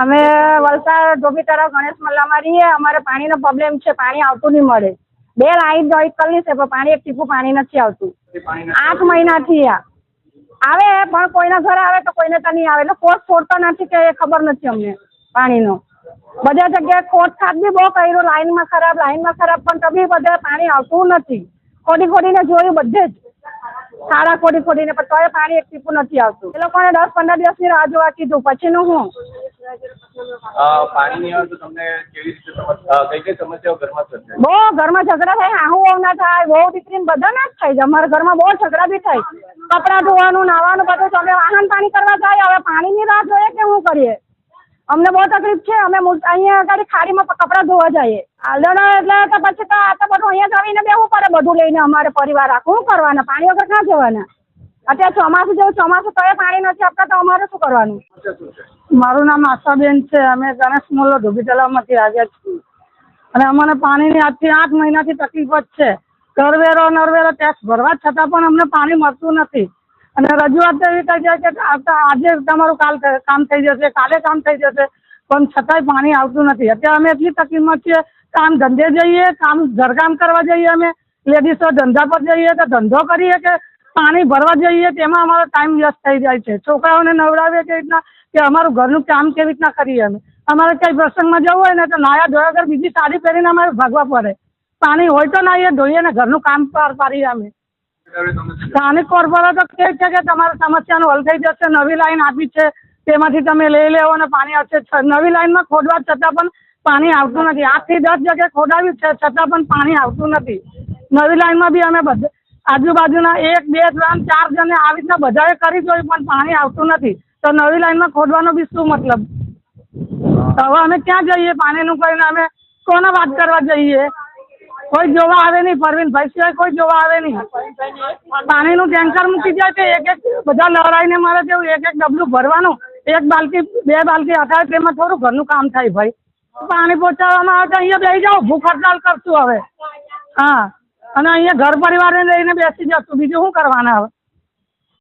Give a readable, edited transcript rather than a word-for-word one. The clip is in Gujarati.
અમે વલસાડ ધોબી તરફ ગણેશ મલ્લામાં રહીએ. અમારે પાણીનો પ્રોબ્લેમ છે, પાણી આવતું નહીં મળે. 2 લાઈન જોઈન્ટ કરી છે પણ પાણી એક ટીપું પાણી નથી આવતું. 8 મહિનાથી આવે પણ કોઈના ઘરે આવે તો કોઈને તો નહીં આવે. એટલે કોર્સ છોડતો નથી કે એ ખબર નથી અમને પાણીનો. બધા જગ્યાએ કોર્સ ખાત બી બહુ કર્યું, લાઈનમાં ખરાબ પણ તો બી બધે પાણી આવતું નથી. ખોડીને જોયું બધે જ ખાડા ખોડીને પણ તોય પાણી એક ટીપું નથી આવતું. એ લોકોને 10-15 દિવસની રાહ જોવા કીધું, પછીનું હું પાણી નહીં આવે તો તમને કેવી રીતે કઈ સમસ્યાઓ ઘરમાં થશે? બહુ ઘરમાં ઝઘડા થાય, આહુ ના થાય, બહુ દીકરીને બધા ના જ થાય. અમારા ઘરમાં બહુ ઝઘડા બી થાય. કપડાં ધોવાનું, નાવાનું બધું તો અમે વાહન પાણી કરવા જાય. હવે પાણીની રાહ જોઈએ કે શું કરીએ? અમને બહુ તકલીફ છે. અમે અહીંયા આગળ ખાડીમાં કપડાં ધોવા જઈએ એટલે તો પછી તો આ તો બધું અહીંયા જ આવીને બેસવું પડે બધું લઈને. અમારે પરિવાર આખું શું કરવાના? પાણી વગર ક્યાં જવાના? અત્યારે ચોમાસું તો એ પાણી નથી આપતા તો અમારે શું કરવાનું? મારું નામ આશાબેન છે. અમે ગણેશ મલ્લો ધોબી તલાવમાંથી આવ્યા છીએ અને અમને પાણીની આજથી 8 મહિનાથી તકલીફ જ છે. કરવેરો ટેક્સ ભરવા છતાં પણ અમને પાણી મળતું નથી. અને રજૂઆત એવી થઈ જાય કે આજે તમારું કામ થઈ જશે, કાલે કામ થઈ જશે, પણ છતાંય પાણી આવતું નથી. અત્યારે અમે એટલી તકલીફમાં છીએ. કામ ધંધે જઈએ, ઘરકામ કરવા જઈએ, અમે લેડીઝો ધંધા પર જઈએ તો ધંધો કરીએ કે પાણી ભરવા જઈએ તેમાં અમારો ટાઈમ વેસ્ટ થઈ જાય છે. છોકરાઓને નવડાવીએ કેવી રીતના કે અમારું ઘરનું કામ કેવી રીતના કરીએ અમારે કંઈ પ્રસંગમાં જવું હોય ને તો નાયા ધોયા વગર બીજી સાડી પહેરીને અમારે ભાગવા પડે. પાણી હોય તો નાહીએ ધોઈએ ને ઘરનું કામ પાર પાડીએ અમે. સ્થાનિક કોર્પોરેટર કહે છે કે તમારી સમસ્યાનો હલ થઈ જશે, નવી લાઈન આપી છે તેમાંથી તમે લઈ લેવો અને પાણી આવશે. નવી લાઈનમાં ખોદવા છતાં પણ પાણી આવતું નથી. 8 થી 10 જગ્યાએ ખોદાવ્યું છે છતાં પણ પાણી આવતું નથી. નવી લાઈનમાં બી અમે બધા આજુબાજુના 1, 2, 3, 4 જણને આવી રીતના બધાએ કરી જોયું પણ પાણી આવતું નથી. તો નવી લાઈનમાં ખોદવાનો બી શું મતલબ? તો હવે અમે ક્યાં જઈએ? પાણીનું કહીને અમે કોને વાત કરવા જઈએ? કોઈ જોવા આવે નહીં. પરવીનભાઈ સિવાય કોઈ જોવા આવે નહીં. પાણીનું ટેન્કર મૂકી જાય છે, એક બધા લડાઈને મારે તેવું 1 ડબલું ભરવાનું, 1 બાલટી 2 બાલટી અટાય તેમાં થોડું ઘરનું કામ થાય ભાઈ. પાણી પહોંચાડવામાં આવે તો અહીંયા બેસી જાઓ, ભૂખ હડતાલ કરશું હવે. હા, અને અહીંયા ઘર પરિવારને લઈને બેસી જશું, બીજું શું કરવાના હવે?